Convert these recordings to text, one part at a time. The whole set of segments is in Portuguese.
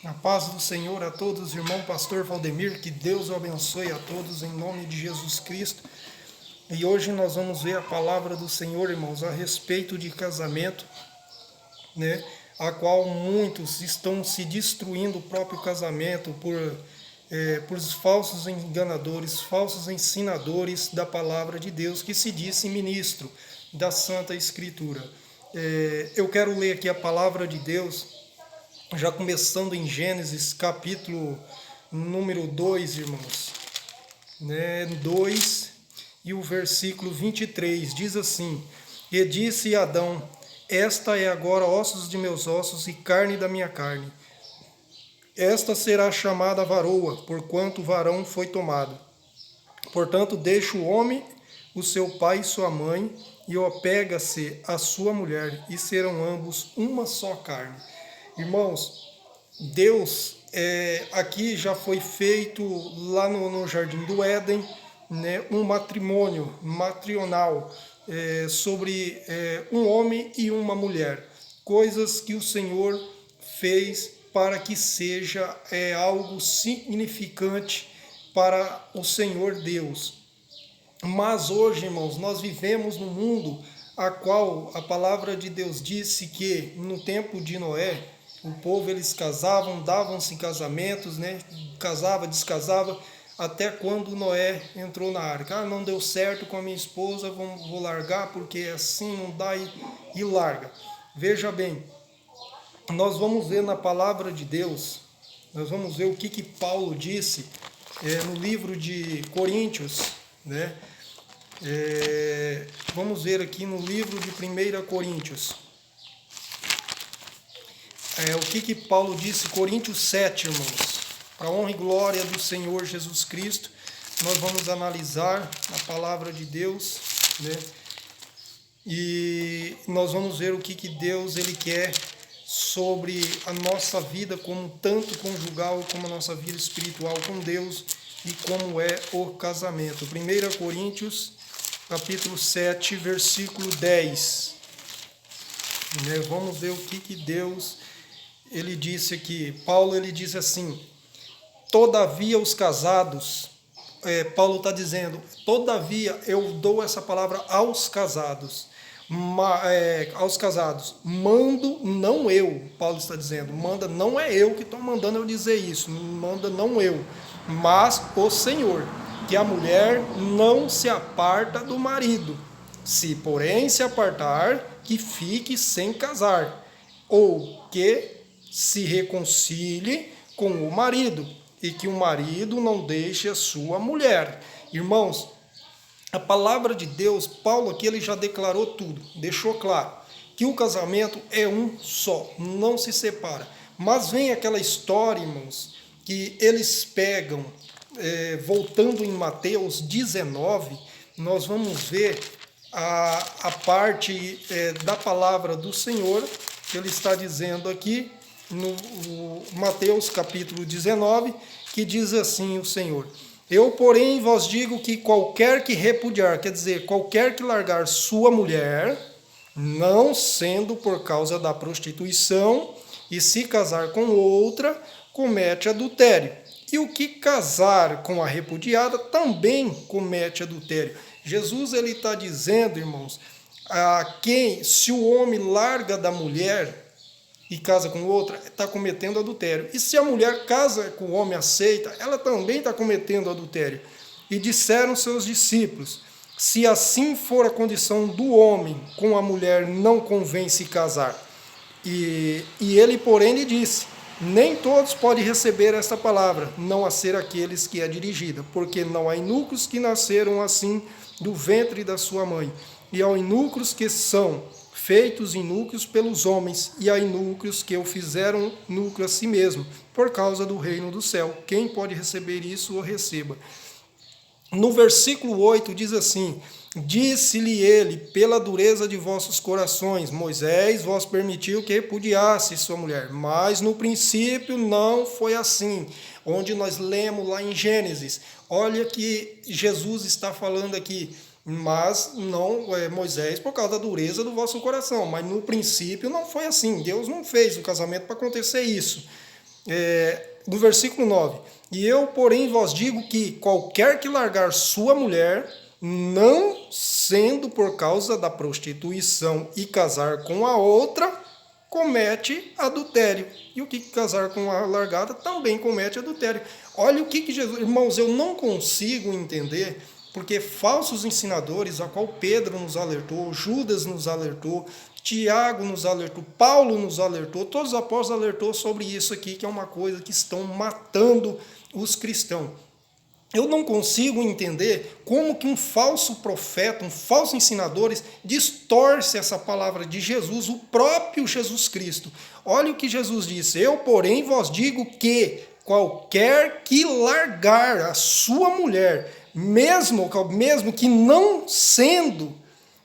A paz do Senhor a todos, irmão pastor Valdemir, que Deus o abençoe a todos em nome de Jesus Cristo. E hoje nós vamos ver a palavra do Senhor, irmãos, a respeito de casamento, né? A qual muitos estão se destruindo o próprio casamento por falsos enganadores, falsos ensinadores da palavra de Deus, que se disse ministro da Santa Escritura. Eu quero ler aqui a palavra de Deus, já começando em Gênesis, capítulo número 2, irmãos, né? 2 e o versículo 23, diz assim: E disse Adão, esta é agora ossos de meus ossos e carne da minha carne. Esta será chamada varoa, porquanto varão foi tomado. Portanto, deixa o homem, o seu pai e sua mãe, e apega-se à sua mulher, e serão ambos uma só carne. Irmãos, Deus, aqui já foi feito lá no Jardim do Éden, né, um matrimônio matrimonial sobre um homem e uma mulher. Coisas que o Senhor fez para que seja algo significante para o Senhor Deus. Mas hoje, irmãos, nós vivemos num mundo a qual a palavra de Deus disse que no tempo de Noé, o povo eles casavam, davam-se casamentos, né? Casava, descasava, até quando Noé entrou na arca. Ah, não deu certo com a minha esposa, vou largar porque assim não dá e larga. Veja bem, nós vamos ver na palavra de Deus, nós vamos ver o que Paulo disse no livro de Coríntios, né? Vamos ver aqui no livro de 1 Coríntios. O que Paulo disse, Coríntios 7, irmãos. Para a honra e glória do Senhor Jesus Cristo, nós vamos analisar a palavra de Deus, né? E nós vamos ver o que Deus ele quer sobre a nossa vida, como tanto conjugal como a nossa vida espiritual com Deus e como é o casamento. 1 Coríntios, capítulo 7, versículo 10. Vamos ver o que Deus ele disse aqui. Paulo ele diz assim: todavia os casados, Paulo está dizendo, todavia eu dou essa palavra aos casados, mando não eu, Paulo está dizendo, manda não é eu que estou mandando eu dizer isso, manda não eu, mas o Senhor, que a mulher não se aparta do marido, se porém se apartar, que fique sem casar, ou que se reconcilie com o marido, e que o marido não deixe a sua mulher. Irmãos, a palavra de Deus, Paulo aqui ele já declarou tudo, deixou claro que o casamento é um só, não se separa. Mas vem aquela história, irmãos, que eles pegam, voltando em Mateus 19, nós vamos ver a parte da palavra do Senhor, que ele está dizendo aqui, no Mateus capítulo 19, que diz assim o Senhor: eu, porém, vos digo que qualquer que repudiar, quer dizer, qualquer que largar sua mulher, não sendo por causa da prostituição, e se casar com outra, comete adultério. E o que casar com a repudiada também comete adultério. Jesus ele está dizendo, irmãos, se o homem larga da mulher e casa com outra, está cometendo adultério. E se a mulher casa com o homem aceita, ela também está cometendo adultério. E disseram seus discípulos: se assim for a condição do homem com a mulher, não convém se casar. E ele, porém, lhe disse: nem todos podem receber esta palavra, não a ser aqueles que é dirigida, porque não há eunucos que nasceram assim do ventre da sua mãe, e há eunucos que são feitos inúcleos pelos homens, e há inúcleos que o fizeram núcleo a si mesmo, por causa do reino do céu. Quem pode receber isso, o receba. No versículo 8 diz assim: disse-lhe ele, pela dureza de vossos corações, Moisés vos permitiu que repudiasse sua mulher, mas no princípio não foi assim. Onde nós lemos lá em Gênesis, olha que Jesus está falando aqui, mas não Moisés por causa da dureza do vosso coração, mas no princípio não foi assim, Deus não fez o casamento para acontecer isso. no versículo 9: e eu, porém, vos digo que qualquer que largar sua mulher, não sendo por causa da prostituição, e casar com a outra, comete adultério. E o que casar com a largada também comete adultério. Olha o que Jesus... Irmãos, eu não consigo entender, porque falsos ensinadores, a qual Pedro nos alertou, Judas nos alertou, Tiago nos alertou, Paulo nos alertou, todos os apóstolos alertou sobre isso aqui, que é uma coisa que estão matando os cristãos. Eu não consigo entender como que um falso profeta, um falso ensinador, distorce essa palavra de Jesus, o próprio Jesus Cristo. Olha o que Jesus disse: eu, porém, vos digo que qualquer que largar a sua mulher, mesmo que não sendo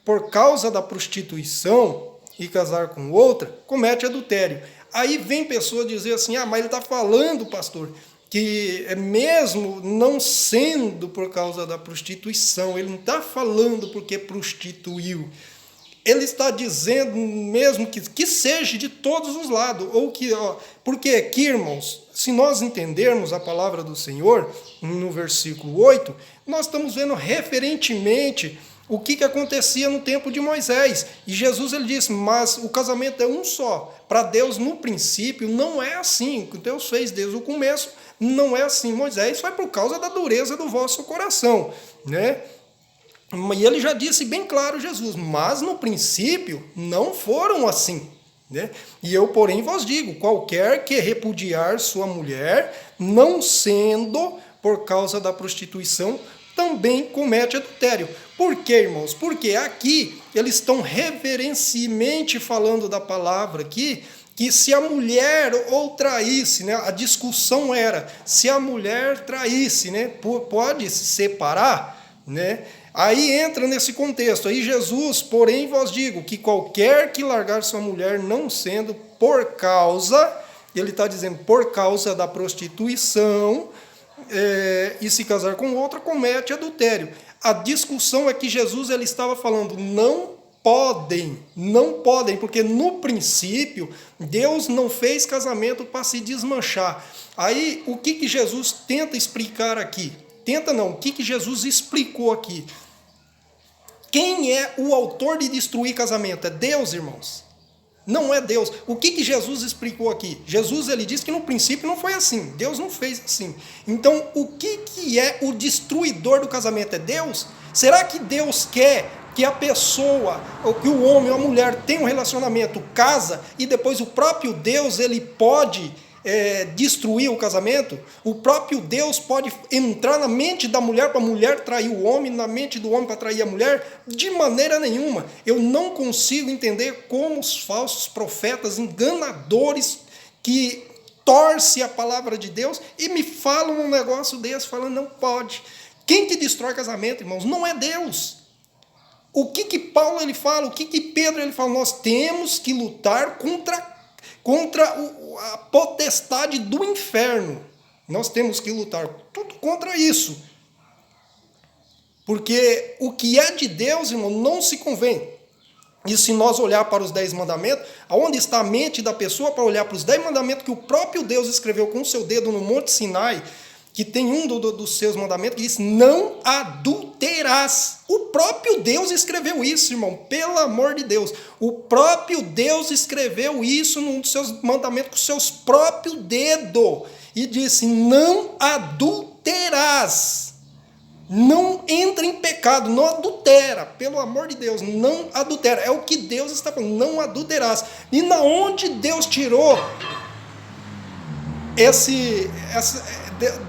por causa da prostituição e casar com outra, comete adultério. Aí vem pessoa dizer assim: ah, mas ele está falando, pastor, que mesmo não sendo por causa da prostituição, ele não está falando porque prostituiu. Ele está dizendo mesmo que seja de todos os lados. Ou que, porque aqui, irmãos, se nós entendermos a palavra do Senhor, no versículo 8, nós estamos vendo referentemente o que acontecia no tempo de Moisés. E Jesus, ele disse: mas o casamento é um só. Para Deus, no princípio, não é assim. O que Deus fez desde o começo não é assim. Moisés foi por causa da dureza do vosso coração, né? E ele já disse bem claro, Jesus: mas no princípio não foram assim, né? E eu, porém, vos digo: qualquer que repudiar sua mulher, não sendo por causa da prostituição, também comete adultério. Por quê, irmãos? Porque aqui eles estão reverencialmente falando da palavra aqui, que se a mulher ou traísse, né, a discussão era se a mulher traísse, né, pode se separar, né? Aí entra nesse contexto. Aí Jesus, porém, vos digo que qualquer que largar sua mulher, não sendo por causa, ele está dizendo por causa da prostituição, e se casar com outra, comete adultério. A discussão é que Jesus, ele estava falando: não podem, porque no princípio Deus não fez casamento para se desmanchar. Aí o que Jesus tenta explicar aqui? O que Jesus explicou aqui? Quem é o autor de destruir casamento? É Deus, irmãos. Não é Deus. O que Jesus explicou aqui? Jesus, ele disse que no princípio não foi assim. Deus não fez assim. Então, o que é o destruidor do casamento? É Deus? Será que Deus quer que a pessoa, ou que o homem ou a mulher tenha um relacionamento, casa, e depois o próprio Deus, ele pode destruir o casamento? O próprio Deus pode entrar na mente da mulher para a mulher trair o homem, na mente do homem para trair a mulher? De maneira nenhuma. Eu não consigo entender como os falsos profetas, enganadores, que torcem a palavra de Deus e me falam um negócio desse, falando não pode. Quem que destrói casamento, irmãos? Não é Deus. O que Paulo ele fala? O que Pedro ele fala? Nós temos que lutar contra a potestade do inferno. Nós temos que lutar tudo contra isso. Porque o que é de Deus, irmão, não se convém. E se nós olhar para os 10 mandamentos, aonde está a mente da pessoa para olhar para os 10 mandamentos que o próprio Deus escreveu com o seu dedo no Monte Sinai, que tem um dos seus mandamentos que diz: não adulterarás. O próprio Deus escreveu isso, irmão, pelo amor de Deus. O próprio Deus escreveu isso num dos seus mandamentos com os seus próprios dedos. E disse: não adulterarás. Não entra em pecado, não adultera, pelo amor de Deus, não adultera. É o que Deus está falando: não adulterarás. E na onde Deus tirou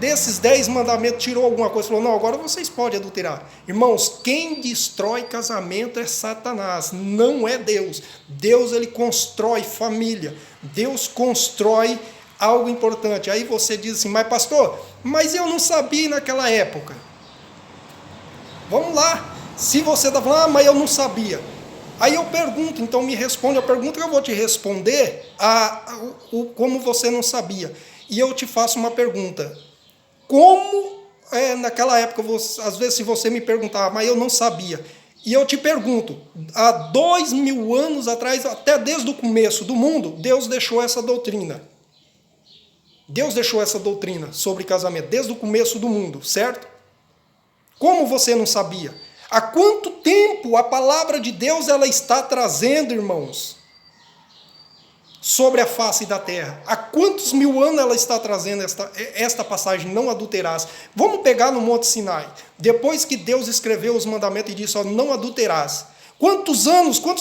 desses 10 mandamentos, tirou alguma coisa, falou: não, agora vocês podem adulterar? Irmãos, quem destrói casamento é Satanás, não é Deus. Deus, ele constrói família, Deus constrói algo importante. Aí você diz assim: mas pastor, mas eu não sabia naquela época. Vamos lá, se você está falando: ah, mas eu não sabia. Aí eu pergunto, então me responde a pergunta que eu vou te responder, como você não sabia. E eu te faço uma pergunta: como naquela época, às vezes se você me perguntar, mas eu não sabia, e eu te pergunto, há 2000 anos atrás, até desde o começo do mundo, Deus deixou essa doutrina. Deus deixou essa doutrina sobre casamento desde o começo do mundo, certo? Como você não sabia? Há quanto tempo a palavra de Deus ela está trazendo, irmãos, sobre a face da terra? Há quantos mil anos ela está trazendo esta passagem, não adulterarás? Vamos pegar no Monte Sinai. Depois que Deus escreveu os mandamentos e disse, ó, não adulterarás. Quantos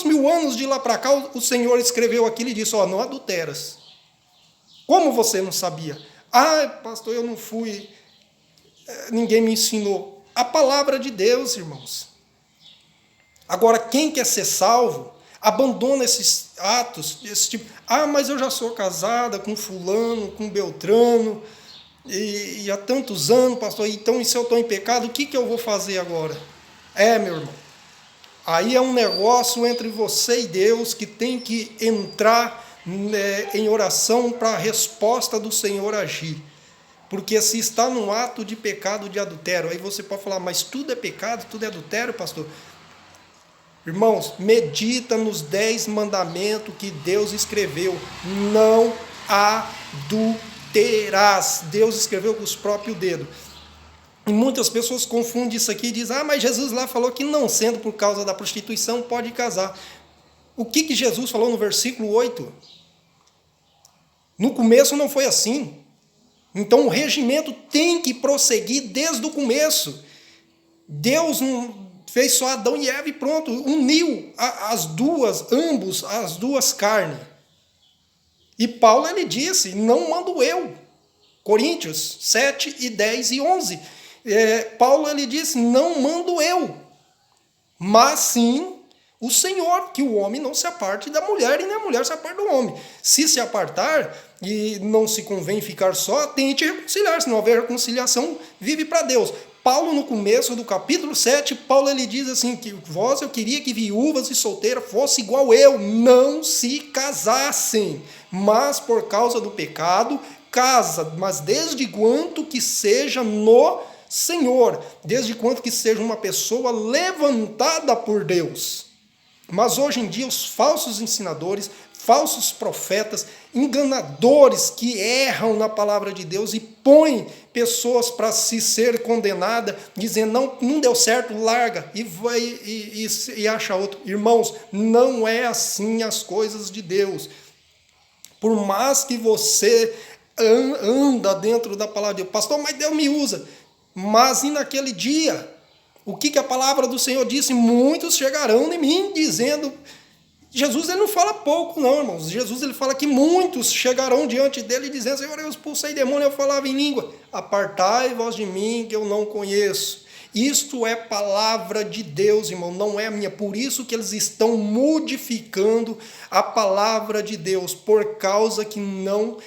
mil anos de lá para cá o Senhor escreveu aquilo e disse, ó, não adulteras. Como você não sabia? Ah, pastor, eu não fui, ninguém me ensinou. A palavra de Deus, irmãos. Agora, quem quer ser salvo, abandona esses atos, esse tipo. Ah, mas eu já sou casada com fulano, com beltrano, e há tantos anos, pastor, então e se eu estou em pecado, o que eu vou fazer agora? Meu irmão, aí é um negócio entre você e Deus que tem que entrar em oração para a resposta do Senhor agir. Porque se está num ato de pecado de adultério, aí você pode falar, mas tudo é pecado, tudo é adultério, pastor? Irmãos, medita nos 10 mandamentos que Deus escreveu. Não adulterarás. Deus escreveu com os próprios dedos. E muitas pessoas confundem isso aqui e dizem, mas Jesus lá falou que não sendo por causa da prostituição pode casar. O que Jesus falou no versículo 8? No começo não foi assim. Então o regimento tem que prosseguir desde o começo. Deus não fez só Adão e Eva e pronto, uniu as duas carnes. E Paulo ele disse, não mando eu. Coríntios 7, e 10 e 11. Paulo ele disse, não mando eu, mas sim o Senhor, que o homem não se aparte da mulher e nem a mulher se aparte do homem. Se apartar e não se convém ficar só, tente reconciliar. Se não houver reconciliação, vive para Deus. Paulo, no começo do capítulo 7, Paulo ele diz assim, que eu queria que viúvas e solteiras fossem igual eu, não se casassem, mas por causa do pecado, casa, mas desde quanto que seja no Senhor, desde quanto que seja uma pessoa levantada por Deus. Mas hoje em dia os falsos ensinadores, falsos profetas, enganadores que erram na palavra de Deus e põem pessoas para se ser condenada, dizendo, não deu certo, larga, e vai e acha outro. Irmãos, não é assim as coisas de Deus. Por mais que você anda dentro da palavra de Deus, pastor, mas Deus me usa. Mas e naquele dia? O que a palavra do Senhor disse? Muitos chegarão em mim dizendo... Jesus ele não fala pouco não, irmãos. Jesus ele fala que muitos chegarão diante dele dizendo, Senhor, eu expulsei demônio, eu falava em língua. Apartai-vos de mim que eu não conheço. Isto é palavra de Deus, irmão, não é minha. Por isso que eles estão modificando a palavra de Deus, por causa que não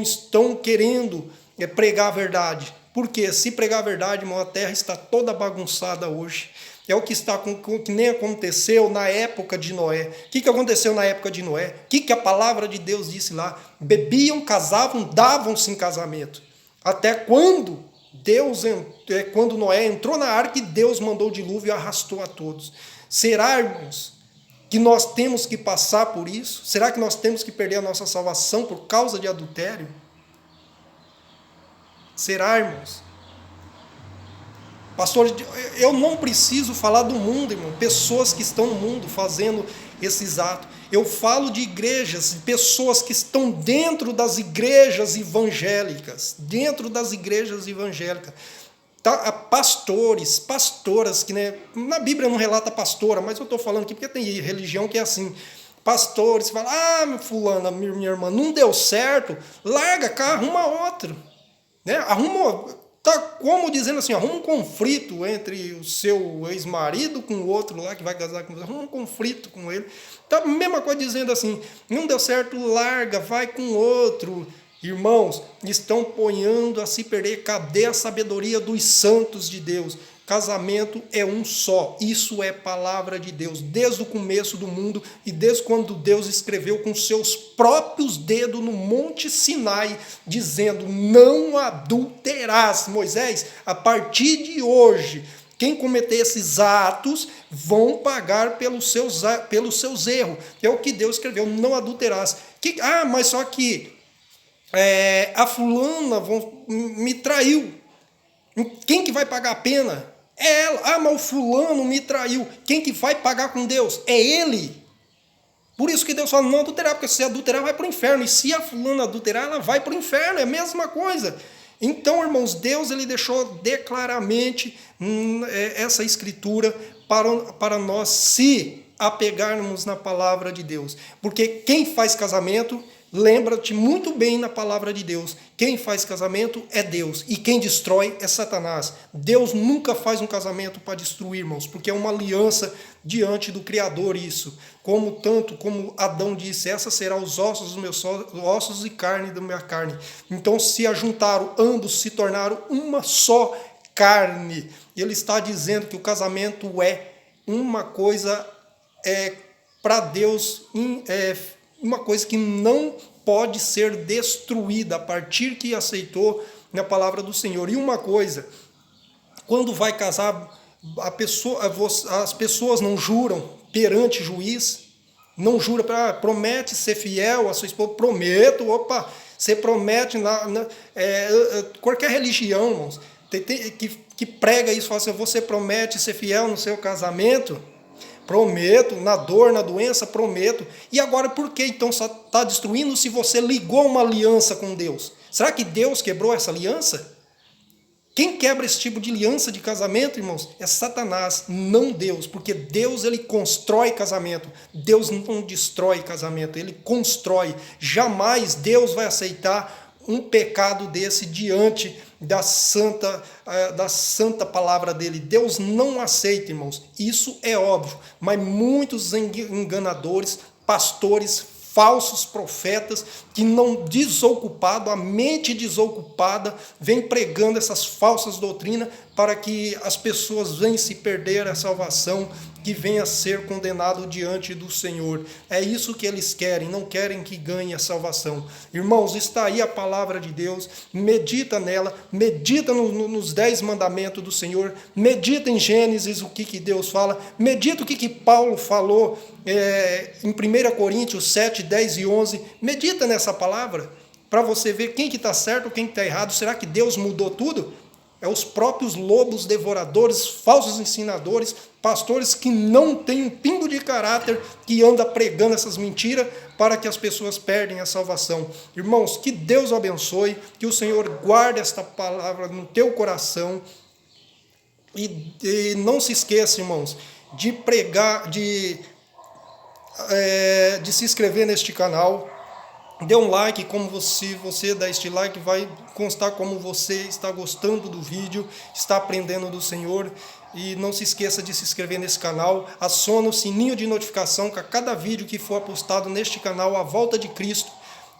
estão querendo pregar a verdade. Porque se pregar a verdade, irmão, a terra está toda bagunçada hoje. É o que que nem aconteceu na época de Noé. O que aconteceu na época de Noé? O que a palavra de Deus disse lá? Bebiam, casavam, davam-se em casamento. Até quando quando Noé entrou na arca e Deus mandou o dilúvio e arrastou a todos. Será, irmãos, que nós temos que passar por isso? Será que nós temos que perder a nossa salvação por causa de adultério? Será, irmãos? Pastor, eu não preciso falar do mundo, irmão. Pessoas que estão no mundo fazendo esses atos. Eu falo de igrejas, de pessoas que estão dentro das igrejas evangélicas. Dentro das igrejas evangélicas. Pastores, pastoras, que né, na Bíblia não relata pastora, mas eu estou falando aqui porque tem religião que é assim. Pastores, falam, fulana, minha irmã, não deu certo, larga cá, arruma outro. Né? Está como dizendo assim, arruma um conflito entre o seu ex-marido com o outro lá que vai casar com você, arruma um conflito com ele. Tá a mesma coisa dizendo assim, não deu certo, larga, vai com outro. Irmãos, estão ponhando a se perder. Cadê a sabedoria dos santos de Deus? Casamento é um só. Isso é palavra de Deus. Desde o começo do mundo e desde quando Deus escreveu com seus próprios dedos no Monte Sinai, dizendo, não adulterarás. Moisés, a partir de hoje, quem cometer esses atos vão pagar pelos seus erros. É o que Deus escreveu, não adulterarás. Mas só que a fulana me traiu. Quem que vai pagar a pena? É ela. Ah, mas o fulano me traiu. Quem que vai pagar com Deus? É ele. Por isso que Deus fala, não adulterar, porque se adulterar vai para o inferno. E se a fulana adulterar, ela vai para o inferno. É a mesma coisa. Então, irmãos, Deus ele deixou declaramente essa escritura para nós se apegarmos na palavra de Deus. Porque quem faz casamento, lembra-te muito bem na palavra de Deus, quem faz casamento é Deus, e quem destrói é Satanás. Deus nunca faz um casamento para destruir, irmãos, porque é uma aliança diante do Criador isso. Como Adão disse, essa será os ossos dos meus ossos e carne da minha carne. Então se ajuntaram, ambos se tornaram uma só carne. Ele está dizendo que o casamento é uma coisa para Deus, uma coisa que não pode ser destruída a partir que aceitou na palavra do Senhor. E uma coisa, quando vai casar, as pessoas não juram perante juiz, não jura, promete ser fiel à sua esposa, prometo, você promete, qualquer religião, irmãos, que prega isso, fala assim, você promete ser fiel no seu casamento? Prometo, na dor, na doença, prometo. E agora por que então só está destruindo se você ligou uma aliança com Deus? Será que Deus quebrou essa aliança? Quem quebra esse tipo de aliança de casamento, irmãos, é Satanás, não Deus. Porque Deus, ele constrói casamento. Deus não destrói casamento, ele constrói. Jamais Deus vai aceitar um pecado desse diante da santa palavra dele. Deus não aceita, irmãos. Isso é óbvio. Mas muitos enganadores, pastores, falsos profetas, que não desocupado, a mente desocupada, vem pregando essas falsas doutrinas para que as pessoas venham se perder a salvação, que venha a ser condenado diante do Senhor. É isso que eles querem, não querem que ganhe a salvação. Irmãos, está aí a palavra de Deus, medita nela, medita nos 10 mandamentos do Senhor, medita em Gênesis o que Deus fala, medita o que Paulo falou em 1 Coríntios 7, 10 e 11, medita nessa palavra, para você ver quem que está certo, quem que está errado. Será que Deus mudou tudo? É os próprios lobos devoradores, falsos ensinadores, pastores que não têm um pingo de caráter, que anda pregando essas mentiras para que as pessoas perdem a salvação. Irmãos, que Deus abençoe, que o Senhor guarde esta palavra no teu coração e não se esqueça, irmãos, de pregar, de se inscrever neste canal. Dê um like, se você dá este like, vai constar como você está gostando do vídeo, está aprendendo do Senhor. E não se esqueça de se inscrever nesse canal, acione o sininho de notificação, que a cada vídeo que for postado neste canal, a volta de Cristo,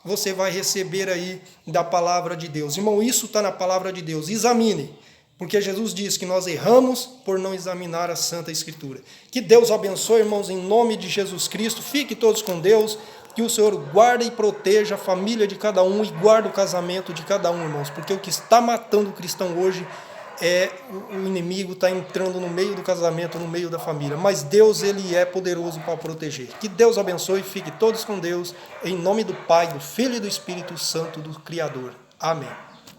você vai receber aí da palavra de Deus. Irmão, isso está na palavra de Deus, examine. Porque Jesus diz que nós erramos por não examinar a Santa Escritura. Que Deus abençoe, irmãos, em nome de Jesus Cristo. Fiquem todos com Deus. Que o Senhor guarde e proteja a família de cada um e guarde o casamento de cada um, irmãos. Porque o que está matando o cristão hoje é o inimigo está entrando no meio do casamento, no meio da família. Mas Deus, ele é poderoso para proteger. Que Deus abençoe. Fiquem todos com Deus. Em nome do Pai, do Filho e do Espírito Santo, do Criador. Amém.